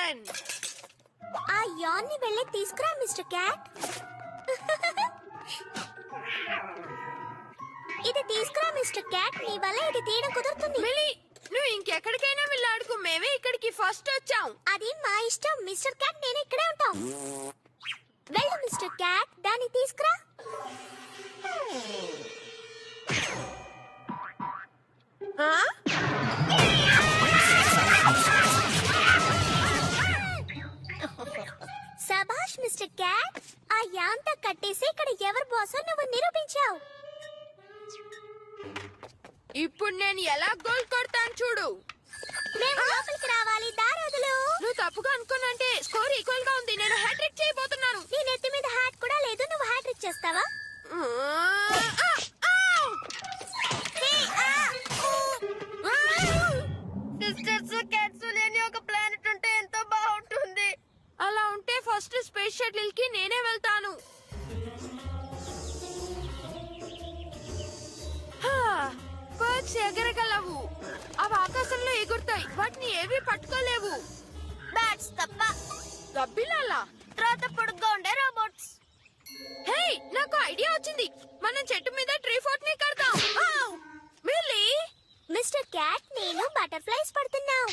An. ఆ an ని వెళ్ళి తీసుకురా మిస్టర్ క్యాట్. ఇది తీసుకురా మిస్టర్ క్యాట్. నీ వల్ల ఇది తీయడం కుదురుతుంది. మిలి, నువ్వు ఇంకెక్కడికైనా వెళ్ళాడుకు. మేమే ఇక్కడికి ఫస్ట్ వచ్చాం. అది మా ఇష్టం మిస్టర్ క్యాట్. నేను ఇక్కడే ఉంటాం. వెళ్ళు మిస్టర్ క్యాట్, దాన్ని తీసుకురా. సబాష్ మిస్టర్ క్యాట్. ఆ యాంతా కట్టేసి ఇక్కడ ఎవరు బాసో నువ్వు నిరూపించావు. ఇప్పుడు నేను ఎలా గోల్ కొడతాను చూడు. మేము లోపలికి రావాలి. దారోదులు. నువ్వు తప్పుగా అనుకోనంటే స్కోర్ ఈక్వల్ గా ఉంది. నేను హ్యాట్రిక్ చేయబోతున్నాను. నీ నెత్తి మీద హ్యాట్ కూడా లేదు. నువ్వు హ్యాట్రిక్ చేస్తావా? సిస్టర్స్ క్యాట్స్ లేని ఒక ప్లానెట్ ఉంటే ఎంతో బాగుంటుంది. అలా ఉంటే ఫస్ట్ స్పేస్ షటిల్ కి నేనే వెళ్తాను. బర్డ్స్ ఎగరగలవు. అవి ఆకాశంలో ఎగురుతాయి. వాటిని ఏవి పట్టుకోలేవు. బ్యాట్స్ తప్ప. గబ్బిలాలా? తర్వాత పొడుగ్గా ఉండే రోబోట్స్. హే, నాకు ఐడియా వచ్చింది. మనం చెట్టు మీద ట్రీ ఫోర్ట్ ని కడదాం. మిల్లీ, మిస్టర్ క్యాట్, నేను బటర్ఫ్లైస్ పడుతున్నాం.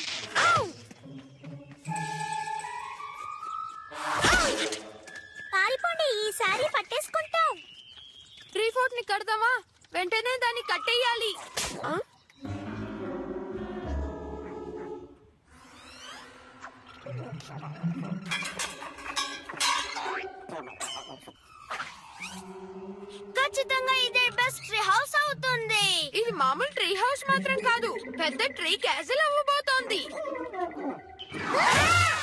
పారిపోండి, ఈసారి పట్టేసుకుంటాం. ట్రీ ఫోర్ట్ ని కడదామా? వెంటనే దాన్ని కట్టేయాలి. ఖచ్చితంగా ఇదే బెస్ట్ ట్రీ హౌస్ అవుతుంది. ఇది మామూలు ట్రీ హౌస్ మాత్రం కాదు, పెద్ద ట్రీ క్యాసిల్ అవ్వబోతోంది.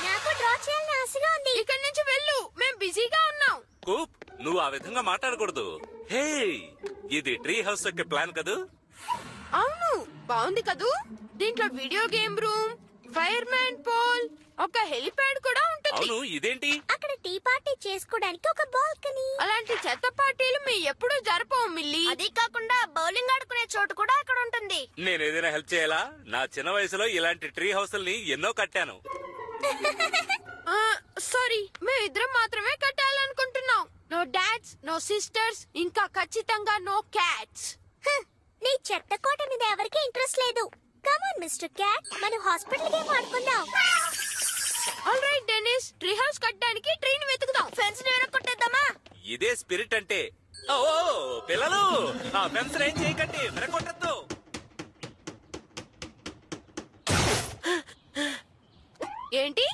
నాకు డ్రా చేయాలని ఆశగా ఉంది. ఇక్కడి నుంచి వెళ్ళు, మేం బిజీగా ఉన్నాం. కూప్, నువ్వు ఆ విధంగా మాట్లాడకూడదు. హే, ఇది ట్రీ హౌస్ యొక్క ప్లాన్ కదూ? అవును, బాగుంది కదూ. దీంట్లో video game room, fireman pole, ఒక హెలిప్యాడ్ కూడా ఉంటుంది. అవును, ఇదేంటి? అక్కడ టీ పార్టీ చేసుకోవడానికి ఒక బాల్కనీ. అలాంటి చెత్త పార్టీలు మీ ఎప్పుడూ జరపవు మిల్లీ. అది కాకుండా బౌలింగ్ ఆడుకునే చోటు కూడా అక్కడ ఉంటుంది. నేను ఏదైనా హెల్ప్ చేయాలా? నా చిన్న వయసులో ఇలాంటి ట్రీ హౌస్ల్ని ఎన్నో కట్టాను. సారీ, మేము ఇద్దరం మాత్రమే కట్టాలనుకుంటున్నాం. నో డాడ్స్, నో సిస్టర్స్, ఇంకా ఖచ్చితంగా నో క్యాట్స్. నీ చెత్త కోట మీద ఎవరికి ఇంట్రెస్ట్ లేదు. కమాన్ మిస్టర్ క్యాట్, మనం హాస్పిటల్ గేమ్ ఆడుకుందాం. All right Denis, tree house కట్టడానికి ట్రీని వెతుకుదాం. ఫెన్స్ ని కొట్టేద్దామా? ఇదే స్పిరిట్ అంటే. ఓ పిల్లలు, ఆ ఫెన్స్ ఏం చేయకండి, విరగొట్టద్దు. ఏంటి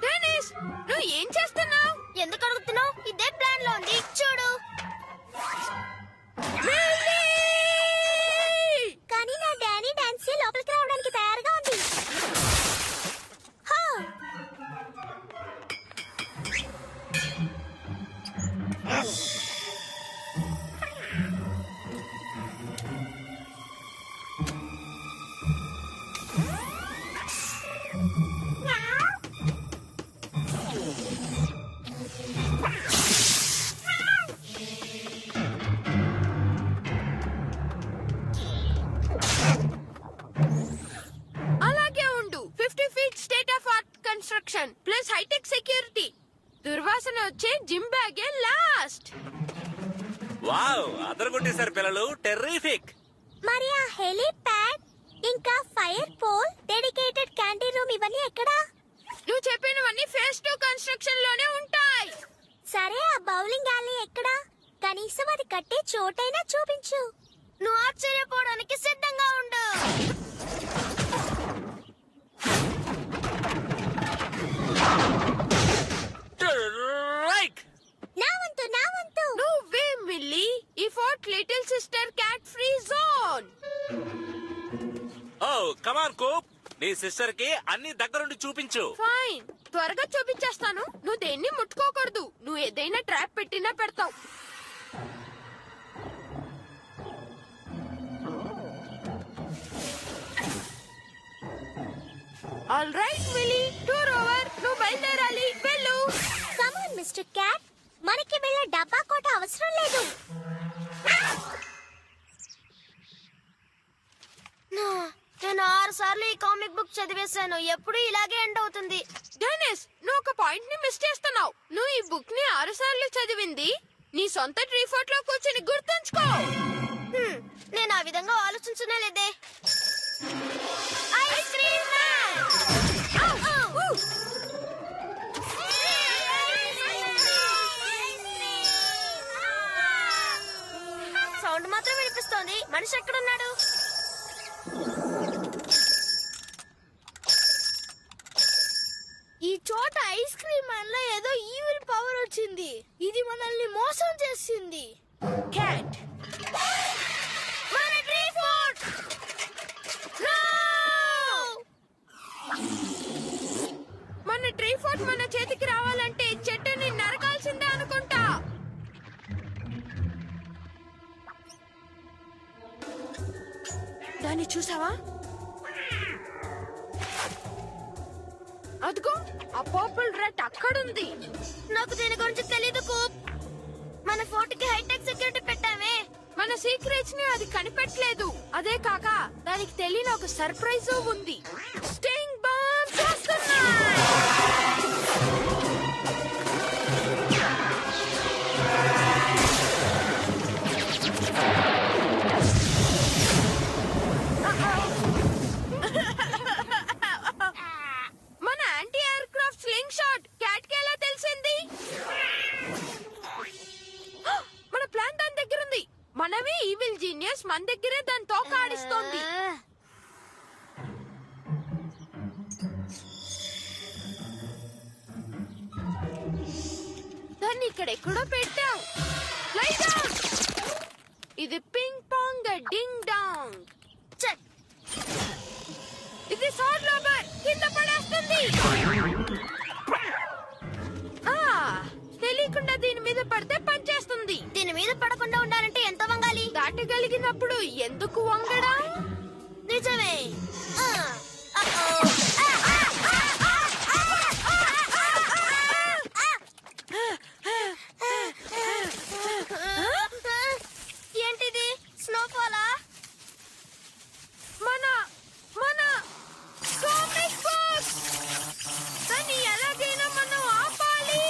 డెనిస్, నువ్వు ఏం చేస్తున్నావు? ఎందుకు అడుగుతున్నావు? ఇదే ప్లాన్ లో ఉంది, చూడు. కానీ నా డానీ డాన్సీ లోపలికి రావడానికి తయారుగా ఉంది. అలాగే ఉండు. 50 feet state of art construction plus hi tech security. దుర్వాసన వచ్చే జిమ్ బ్యాగే లాస్ట్. వావ్, అదరగొట్టేశారు పిల్లలు, టెర్రిఫిక్. మరి ఆ హెలీప్యాడ్, ఇంకా fire pole, dedicated canteen room ఇవన్నీ ఎక్కడా? నువ్వు చెప్పినవన్నీ ఫేజ్ 2 కన్స్ట్రక్షన్ లోనే ఉంటాయి. సరే, ఆ బౌలింగ్ alley ఎక్కడా? కనీసం అది కట్టే చోటైనా చూపించు. నువ్వు ఆశ్చర్యపోవడానికి సిద్ధంగా ఉండు. నా వంతు, నా వంతు. నువ్వే మిల్లీ, ఈ fort little sister cat free zone. Oh come on Coop, నీ సిస్టర్ కి అన్ని దగ్గరుండి చూపించు. ఫైన్, త్వరగా చూపించేస్తాను. నువ్వు దేన్ని ముట్టుకోకూడదు. నువ్వు ఏదైనా ట్రాప్ పెట్టినా పెడతావు. All right milli, tour over. నువ్వు బయలుదేరాలి, వెళ్ళు. కమాన్ మిస్టర్ క్యాట్, మనకి వెళ్ళే డబ్బా కోట అవసరం లేదు. నేను 6 సార్లు ఈ కామిక్ బుక్ చదివేశాను. ఎప్పుడు ఇలాగే ఎండ్ అవుతుంది. డెనిస్, నువ్వు ఒక పాయింట్ ని మిస్ చేస్తున్నావు. నువ్వు ఈ బుక్ ని 6 సార్లు చదివింది నీ సొంత ట్రీ ఫోర్ట్ లో కూర్చొని గుర్తుంచుకో. నేను ఆ విధంగా ఆలోచించనే లేదే. Ice cream man! సౌండ్ మాత్రం వినిపిస్తోంది. మనిషి ఎక్కడున్నాడు? ఈ చోట ఐస్ క్రీమ్ మ్యాన్ లో ఏదో ఈవిల్ పవర్ వచ్చింది. ఇది మనల్ని మోసం చేసింది. క్యాట్, మన ట్రీ ఫోర్ట్! మన ట్రీ ఫోర్ట్ మన చేతికి రావాలంటే చెట్టుని నరకాల్సిందే అనుకుంటా. దాన్ని చూసావా? అదిగో ఆ పర్పుల్ రెడ్ అక్కడుంది. నాకు దీని గురించి తెలీదు కూప్. మన ఫోర్ట్ కి హైటెక్ సెక్యూరిటీ పెట్టామే. మన సీక్రెట్స్ ని అది కనిపెట్టలేదు. అదే కాక దానికి తెలియని ఒక సర్ప్రైజ్ ఉంది. స్టింగ్ బాంబ్ చేస్తున్నాయి. మన anti aircraft sling shot cat కి ఎలా తెలిసింది? మన ప్లాన్ దాని దగ్గర ఉంది. మనమే ఈవిల్ జీనియస్, మన దగ్గరే దాని తోక ఆడిస్తోంది. దాన్ని ఇక్కడ ఎక్కడో పెట్టాం. Lie down. ఇది ping pong ding dong. Check. ఇది సాడ్ రబ్బర్ కింద పడేస్తుంది. తెలియకుండా దీని మీద పడితే పనిచేస్తుంది. దీని మీద పడకుండా ఉండాలంటే ఎంత వంగాలి? దాటగలిగినప్పుడు ఎందుకు వంగడం? నిజమే. ఏంటిది? స్నోఫాలా? మన మన కామిక్ బుక్. దాన్ని ఎలాగైనా మనం ఆపాలి.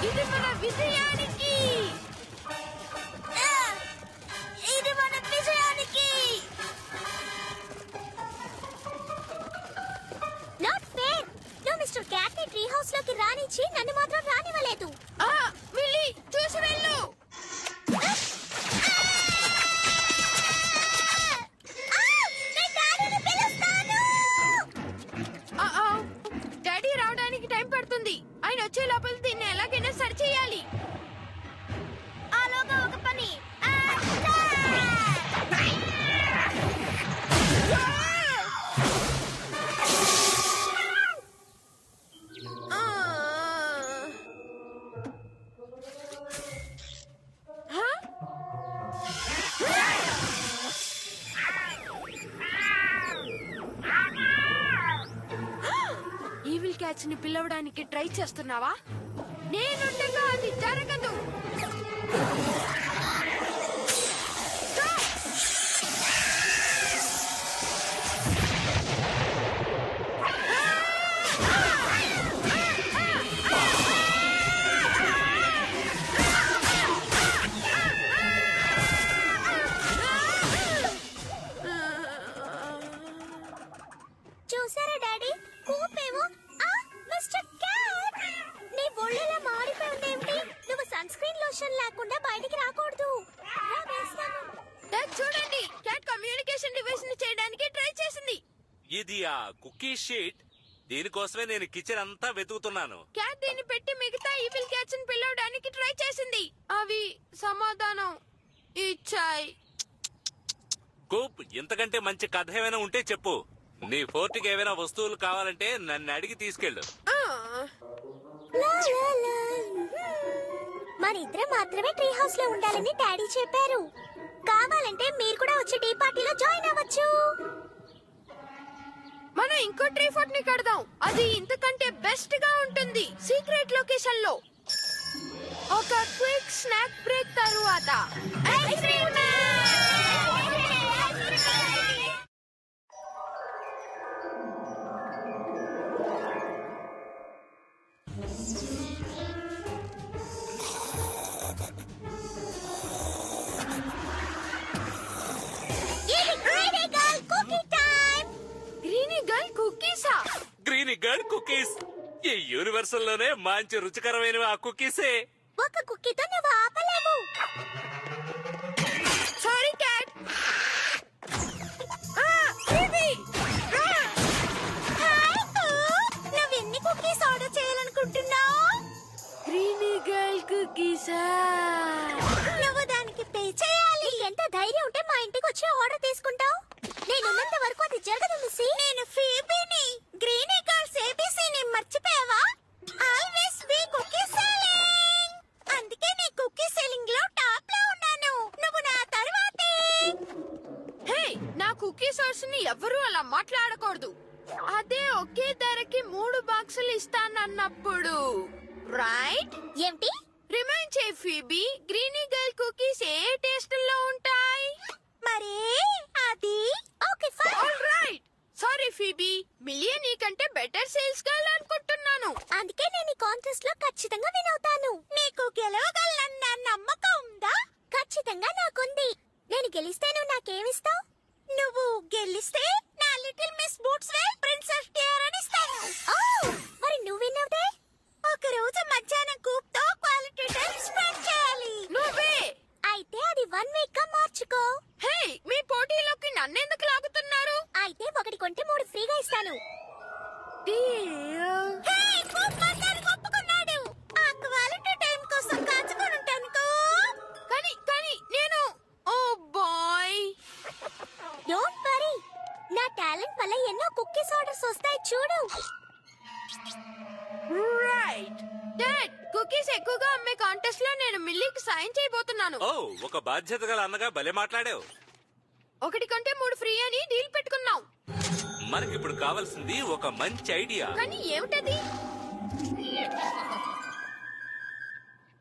ఇది మన విజయానికి. ఇది మన విజయానికి. Not fair. నువ్వు మిస్టర్ క్యాట్ ని ట్రీ హౌస్ లోకి రానిచ్చి నన్ను మాత్రం రానివ్వలేదు. మిల్లీ, చూసి వెళ్ళు. డాడీ రావడానికి టైం పడుతుంది. ఆయన వచ్చే లోపల దీన్ని ఎలాగైనా సరి చేయాలి. ఆలోగా ఒక పని. ఈవిల్ క్యాచ్ ని పిలవడానికి ట్రై చేస్తున్నావా? నేనుండగా అది జరగదు. చూసారా డాడీ? కూపేమో మిస్టర్ క్యాట్ నీ ఒళ్ళెలా మారిపోయింది. ఏమిటి? నువ్వు సన్ స్క్రీన్ లోషన్ లేకుండా బయటికి రాకూడదు. చూడండి, క్యాట్ కమ్యూనికేషన్ డివైస్ ని చేయడానికి ట్రై చేసింది. ఇది ఆ కుకీ షీట్. దీనికోసమే నేను కిచెన్ అంతా వెతుకుతున్నాను. క్యాట్ దీన్ని పెట్టి మిగతా ఈవిల్ క్యాట్స్ ని పిలవడానికి ట్రై చేసింది. అవి సమాధానం ఇచ్చాయి. కూప్, ఇంతకంటే మంచి కథ ఏమైనా ఉంటే చెప్పు. నీ ఫోర్ట్కి ఏమైనా వస్తువులు కావాలంటే నన్ను అడిగి తీసుకెళ్ళు. లా, లా, లా. మన ఇద్దరం మాత్రమే ట్రీ హౌస్ లో ఉండాలని డాడీ చెప్పారు. కావాలంటే మీరు కూడా వచ్చి టీ పార్టీలో జాయిన్ అవ్వచ్చు. మనం ఇంకో ట్రీ ఫోర్ట్ ని కడదాం. అది ఇంతకంటే బెస్ట్ గా ఉంటుంది. సీక్రెట్ లొకేషన్ లో ఒక క్విక్ స్నాక్ బ్రేక్ తరువాత ఐస్ క్రీమ్ గ్రీనీ గర్ల్ కుకీసా? గ్రీనీ గర్ల్ కుకీస్ ఈ యూనివర్సల్ లోనే మంచి రుచికరమైన ఆ కుకీసే. ఒక కుక్కీతో నువ్వు ఆపలేవు. Sorry Cat. నువ్వెన్ని కుక్కీస్ ఆర్డర్ చేయాలనుకుంటున్నావు? గ్రీనీ గర్ల్ కుకీసా? నువ్వు దానికి పే చేయాలి. ఎంత ధైర్యం ఉంటే మా ఇంటికి వచ్చి ఆర్డర్ తీసుకుంటావు? నేనున్నంత వరకు అది జరగదు మిస్సీ. నేను ఫీబీని. గ్రీనీ గర్ల్స్ ఏబీసీని మర్చిపోయావా? Always be cookie selling. అందుకే నీ కుకీ సెల్లింగ్ లో టాప్ లో ఉన్నాను. నువ్వు నా తర్వాతే. హే, నా కుకీ సోర్స్ ని ఎవరూ అలా మాట్లాడకూడదు. అదే ఒకే ధరకి 3 బాక్సులు ఇస్తానన్నప్పుడు రైట్? ఏంటి? రిమైండ్ చేయి ఫీబీ, గ్రీనీ గర్ల్ కుకీస్ ఏ టేస్ట్ లో ఉంటాయి? మరి అది okay fine. All right. Sorry Phoebe, million నీకంటే బెటర్ సేల్స్ గర్ల్ అనుకుంటున్నాను. అందుకే నేను ఈ కాంటెస్ట్ లో ఖచ్చితంగా విన్ అవుతాను. నీకు గెలవగలనన్న నమ్మకం ఉందా? ఖచ్చితంగా నాకుంది. నేను గెలిస్తే నువ్వు నాకేమిస్తావు? నువ్వు గెలిస్తే నా little miss boots wear princess tiara ఇస్తాను. ఓ, మరి నువ్వు విన్ అవుతే ఒక రోజు మధ్యాహ్నం కూప్ తో క్వాలిటీ టైం స్పెండ్ చేయాలి. నువ్వే. అయితే అది 1 వీక్ గా మార్చుకో. హే, మీ పోటీలోకి నన్నెందుకు లాగుతున్నారు? అయితే ఒకటి కొంటే 3 ఫ్రీగా ఇస్తాను. Deal. హే, కూప్ మాట్లాడి ఒప్పుకున్నాడు. ఆ క్వాలిటీ టైం కోసం కాచుకొని ఉంటానుకో. కానీ నేను ఓ బాయ్. డోంట్ వరీ, నా టాలెంట్ వల్ల ఎన్నో కుక్కీస్ ఆర్డర్స్ వస్తాయి చూడు. రైట్. డాడ్, కుకీస్ ఎక్కువగా అమ్మే కాంటెస్ట్ లో నేను మిల్లీకి సాయం చేయబోతున్నాను. ఓ, ఒక బాధ్యత గల అన్నగా భలే మాట్లాడావు. ఒకటి కొంటే 3 ఫ్రీ అని డీల్ పెట్టుకున్నాం. మనకిప్పుడు కావాల్సింది ఒక మంచి ఐడియా. కానీ ఏమిటది?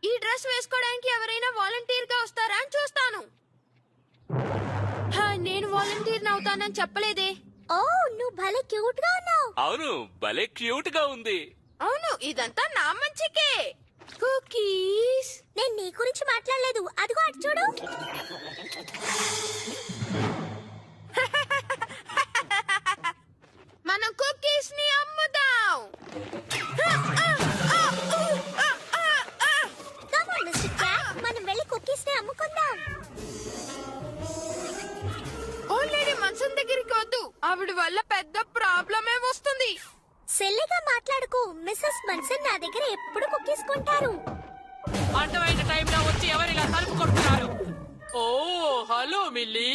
ఈ డ్రెస్ వేసుకోవడానికి ఎవరైనా వాలంటీర్ గా వస్తారా అని చూస్తాను. నేను వాలంటీర్ అవుతానని చెప్పలేదే. ఓ, నువ్వు భలే క్యూట్ గా ఉన్నావు. అవును, భలే క్యూట్ గా ఉంది. అవును, ఇదంతా నా మంచికే. కుకీస్. నేను నీ గురించి మాట్లాడలేదు. అదిగో అటు చూడు. మనం కుకీస్ ని అమ్ముదాం. Come on, Mr. Cat, మనం వెళ్ళి కుక్కీస్ ని అమ్ముకుందాం. ఓల్డ్ లేడీ మన్సన్ దగ్గరికి వద్దు. ఆవిడ వల్ల పెద్ద ప్రాబ్లమే వస్తుంది. సిల్లిగా మాట్లాడుకు. మిస్సెస్ మన్సన్ నా దగ్గర ఎప్పుడు కుక్కీస్ కొంటారు. అడ్డమైన టైంలో వచ్చి ఎవరిలా తలుపు కొడుతున్నారు? Oh, hello Millie.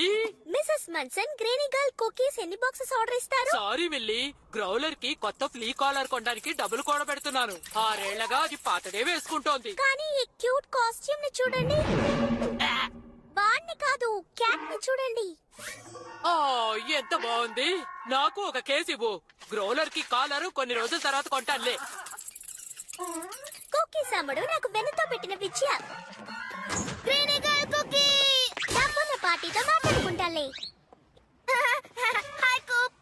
Mrs Munson, Greenie girl cookies ఎన్ని బాక్సెస్ ఆర్డర్ ఇస్తారు? సారీ మిల్లీ, గ్రౌలర్ కి కొత్త ఫ్లీ కాలర్ కొనడానికి డబ్బులు కూడా పెడుతున్నాను. 6 ఏళ్లగా అది పాతదే వేసుకుంటోంది. కానీ ఈ క్యూట్ కాస్ట్యూమ్ ని చూడండి. వాణ్ణి కాదు, క్యాట్ ని చూడండి. ఓ, ఎంత బాగుంది. నాకు ఒక కేసు ఇవ్వు. గ్రౌలర్ కి కాలర్ కొన్ని రోజుల తర్వాత కొంటానులే. కుక్కీస్ అమ్మడు నాకు వెన్నతో పెట్టిన విద్య. గ్రీనీ గర్ల్ కుక్కీ డబ్బున్న పార్టీతో మాట్లాడుకుంటాలే. హాయ్ కూప్.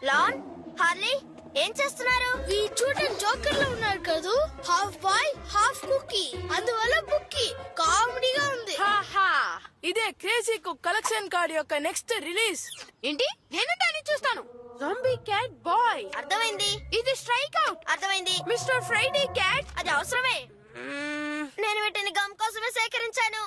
లాన్, హార్లీ, ఏం చేస్తున్నారు? ఈ చూడని జోకర్ లో ఉన్నారు కదూ. హాఫ్ బాయ్ హాఫ్ కుక్కీ, అందువల్ల బుక్కీ కామెడీగా ఉంది. హాహా. ఇదే క్రేజీ కుక్ కలెక్షన్ కార్డ్ యొక్క నెక్స్ట్ రిలీజ్. ఏంటి? నేను దాన్ని చూస్తాను. జంబీ క్యాట్ బాయ్. అర్థమైంది. ఇది స్ట్రైక్ అవుట్. అర్థమైంది. Mister Friday cat. అది అవసరమే. నేను వీటిని గమ్ కోసమే సేకరించాను.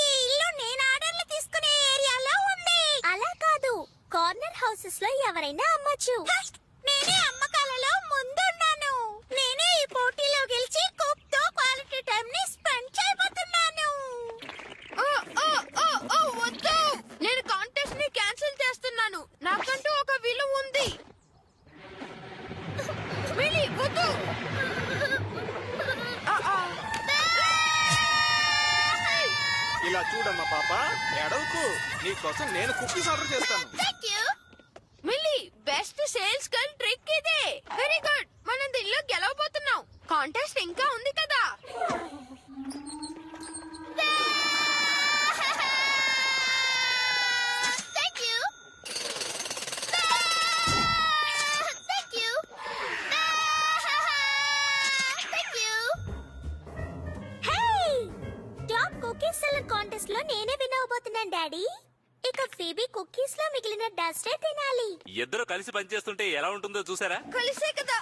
ఈ ఇల్లు నేను ఆర్డర్లు తీసుకునే ఏరియాలో ఉంది. అలా కాదు, కార్నర్ హౌసెస్ లో ఎవరైనా అమ్మొచ్చు. నేనే అమ్మకాలలో ముందున్నాను. నేనే ఈ పోటీలో గెలిచి కుక్ తో క్వాలిటీ టైం ని స్పెండ్ చేయబోతున్నాను. ఓ ఓ ఓ ఓ ఇలా చూడమ్మా పాప, ఎడవకు. నీకోసం నేను కుక్కీస్ ఆర్డర్ చేస్తాను. Millie best sales girl trick ఇదే. Very good. మనం దీనిలో గెలవబోతున్నాం. కాంటెస్ట్ ఇంకా ఉంది కదా. కాంటెస్ట్ లో నేనే విన్ అవబోతున్నాను డాడీ. ఇక ఫీబీ కుక్కీస్ లో మిగిలిన డస్టే తినాలి. ఇద్దరు కలిసి పనిచేస్తుంటే ఎలా ఉంటుందో చూసారా? కలిసే కదా.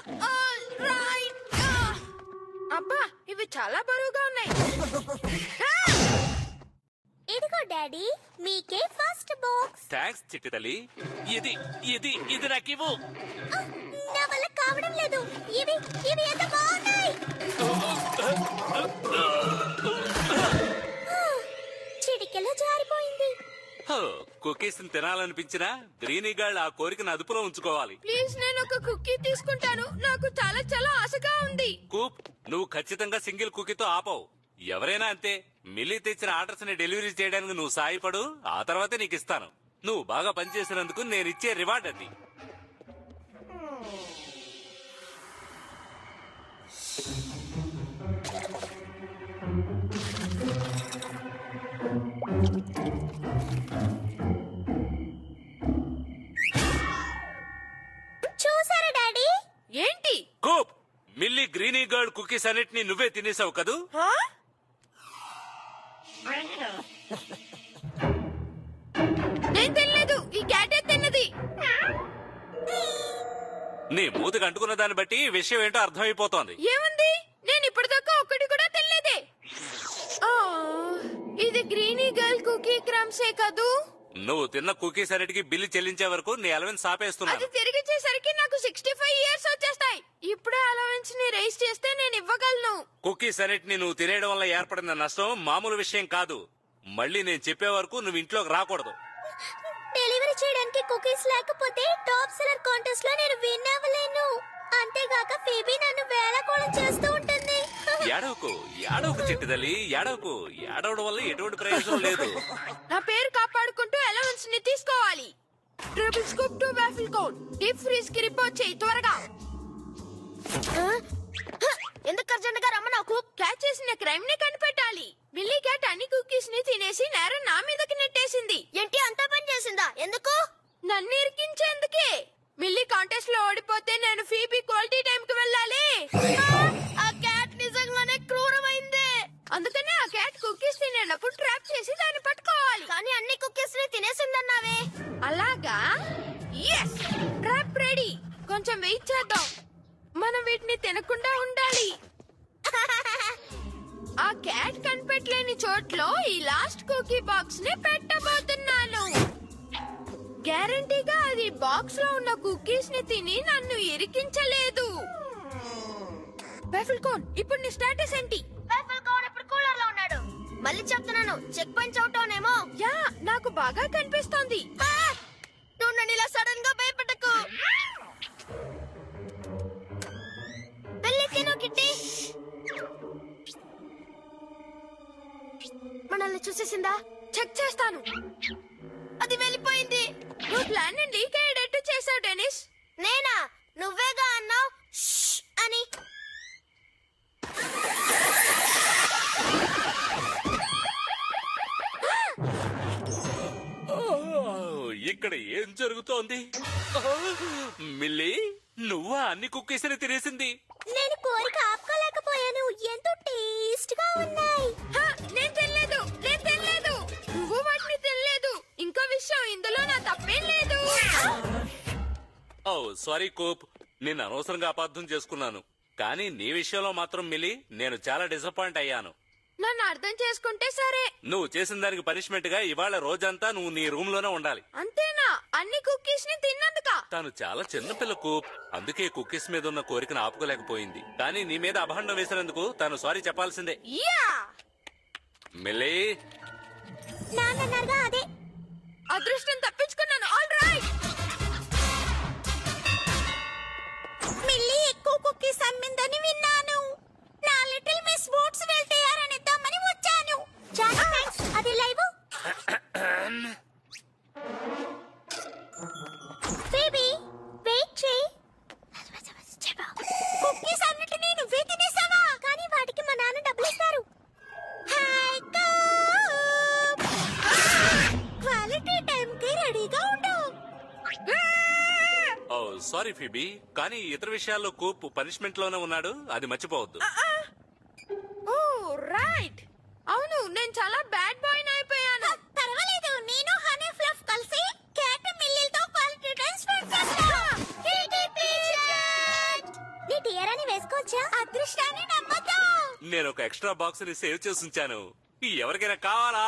రైట్. అబ్బా ఇవి చాలా బరువుగా ఉన్నాయి. ఇదిగో డాడీ, మీకే ఫస్ట్ బాక్స్. థ్యాంక్స్ చిట్టి తల్లి. ఇది ఇది ఇది నాకు ఇవ్వు. నా వల్ల కావడం లేదు. ఇవి ఇవి ఎంత బాగున్నాయి. చిటికెలో జారిపోయింది. కుకీస్ తినాలనిపించినా గ్రీనీ గర్ల్ ఆ కోరికను అదుపులో ఉంచుకోవాలి. ప్లీజ్ నేను ఒక కుక్కీ తీసుకుంటాను. నాకు చాలా చాలా ఆశగా ఉంది. కూప్, నువ్వు ఖచ్చితంగా సింగిల్ కుకీతో ఆపవు. ఎవరైనా అంతే. మిల్లీ తెచ్చిన ఆర్డర్స్ ని డెలివరీ చేయడానికి నువ్వు సాయపడు, ఆ తర్వాతే నీకు ఇస్తాను. నువ్వు బాగా పనిచేసినందుకు నేను ఇచ్చే రివార్డ్ అది. చూసారా డాడీ? ఏంటి? Koop, milli greeny girl cookies అన్నిటిని నువ్వే తినేసావు కదూ? నేను తినలేదు. ఈ క్యాటే తిన్నది. నీ మూతికి అంటుకున్న దాన్ని బట్టి ఈ విషయం ఏంటో అర్థమైపోతోంది. ఏముంది? నేను ఇప్పటిదాకా ఒక్కటి కూడా తినలేదే. ఇది గ్రీనీ గర్ల్ కుకీ క్రమ్సే కదూ? నువ్వు తిన్న కుకీస్ అన్నిటికీ బిల్లు చెల్లించే వరకు నీ అలవెన్స్ ఆపేస్తున్నాను. అది తిరిగి ఇచ్చేసరికి నాకు 65 ఇయర్స్ వచ్చేస్తాయి. ఇప్పుడే అలవెన్స్ ని రైస్ చేస్తే నేను ఇవ్వగలను. కుకీస్ అన్నిటిని నువ్వు తినేయడం వల్ల ఏర్పడిన నష్టం మామూలు విషయం కాదు. మళ్ళీ నేను చెప్పే వరకు నువ్వు ఇంట్లోకి రాకూడదు. డెలివరీ చేయడానికి కుకీస్ లేకపోతే టాప్ సెల్లర్ కాంటెస్ట్ లో నేను విన్ అవ్వలేను. అంతేగాక ఫీబీ నన్ను వేళకోళం చేస్తూ ఉంటుంది. ఏడవకు చిట్టి తల్లి, ఏడవకు. ఏడవడం వల్ల ఎటువంటి ప్రయోజనం లేదు. నా పేరు కాపాడుకుంటూ అలవెన్స్ ని తీసుకోవాలి. Triple scoop 2 waffle cone. Deep freeze కి రిపోర్ట్ చేయి త్వరగా. ఎందుకు అర్జెంట్ గా రమ్మన్నావు? క్యాచ్ చేసిన క్రైమ్ ని కనిపెట్టాలి. మిల్లీ క్యాట్ అన్ని కుకీస్ ని తినేసి నేరం నా మీదకి నెట్టేసింది. ఏంటి అంత పని చేసిందా? ఎందుకు? నన్ను ఇరికించేందుకే. మిల్లీ కాంటెస్ట్ లో ఓడిపోతే నేను ఫీబీ క్వాలిటీ టైం కి వెళ్ళాలి. ఆ క్యాట్ నిజంగానే క్రూరమైందే. అందుకనే ఆ క్యాట్ కుకీస్ తినేటప్పుడు ట్రాప్ చేసి దాన్ని పట్టుకోవాలి. కానీ అన్ని కుకీస్ ని తినేసిందన్నావే. అలాగా? yes trap ready. కొంచెం వెయిట్ చేద్దాం. మనం వీటిని తినకుండా ఉండాలి. ఆ క్యాట్ కనిపెట్టలేని చోట్లో ఈ లాస్ట్ కుకీ బాక్స్ ని పెట్టబోతున్నాను. గ్యారంటీగా అది బాక్స్ లో ఉన్న కుకీస్ ని తిని నన్ను ఇరికించలేదు. వాఫిల్ కోన్, ఇప్పుడు నీ స్టేటస్ ఏంటి? వాఫిల్ కోన్ ఇప్పుడు కూలర్ లో ఉన్నాడు. మళ్ళీ చెప్తున్నాను, చెక్ పాయింట్ అవుతానేమో. యా, నాకు బాగా కనిపిస్తోంది. నువ్వు నన్ను ఇలా సడన్ గా భయపెట్టకు. వెళ్ళి తిను కిట్టి. మనల్ని చూసేసిందా? చెక్ చేస్తాను. అది వెళ్ళిపోయింది. నువ్వు ప్లాన్ ని లీక్ అయ్యేటట్టు చేసావు డెనిస్. నేనా? నువ్వేగా అన్నావు అని. ఇక్కడ ఏం జరుగుతోంది? మిల్లీ, నువ్వా అన్ని కుకీస్ ని తినేసింది? నేను కోరిక ఆపుకోలేకపోయాను. ఎంతో టేస్ట్ గా ఉన్నాయి. నేను తినలేదు. నువ్వు వాటిని తినలేదు. ఇంకో విషయం, ఇందులో నా తప్పేం లేదు. ఓ సారీ కోప్, నేను అనవసరంగా అపార్థం చేసుకున్నాను. కానీ నీ విషయంలో మాత్రం మిల్లీ, నేను చాలా డిసప్పాయింట్ అయ్యాను. నన్ను అర్థం చేసుకుంటే సరే. నువ్వు చేసిన దానికి పనిష్మెంట్ గా ఇవాళ రోజంతా నువ్వు నీ రూమ్ లోనే ఉండాలి. అంతేనా? అన్ని కుకీస్ ని తిన్నందుక? తను చాలా చిన్నపిల్ల కూప్, అందుకే కుకీస్ మీద ఉన్న కోరికను ఆపుకోలేకపోయింది. కానీ నీ మీద అభాండం వేసినందుకు తను సారీ చెప్పాల్సిందే. యా, మిల్లీ, నాన్నన్నారుగా అదే. అదృష్టం తప్పించుకున్నాను. All right. మిల్లీ ఎక్కువ కుకీస్ అమ్మిందని విన్నాను. నా లిటిల్ మిస్ బూట్స్ వెళ్తే యారనిద్దామని వచ్చాను. చాలా థాంక్స్. అది సారీ ఫీబీ, కానీ ఇతర విషయాల్లో కూప్ పనిష్మెంట్ లోనే ఉన్నాడు, అది మర్చిపోవద్దు. ఓ రైట్. అవును, నేను చాలా బ్యాడ్ బాయ్ అయిపోయాను. పర్వాలేదు, నేను హనీ ఫ్లఫ్ కలిసి క్యాట్ మిల్లీతో క్వాలిటీ టైం స్పెండ్ చేస్తాం. నీ టియరాని వేసుకోవచ్చా? అదృష్టాన్ని నమ్మకం. నేను ఒక ఎక్స్ట్రా బాక్స్ ని సేవ్ చేసి ఉంచాను, ఎవరికైనా కావాలా?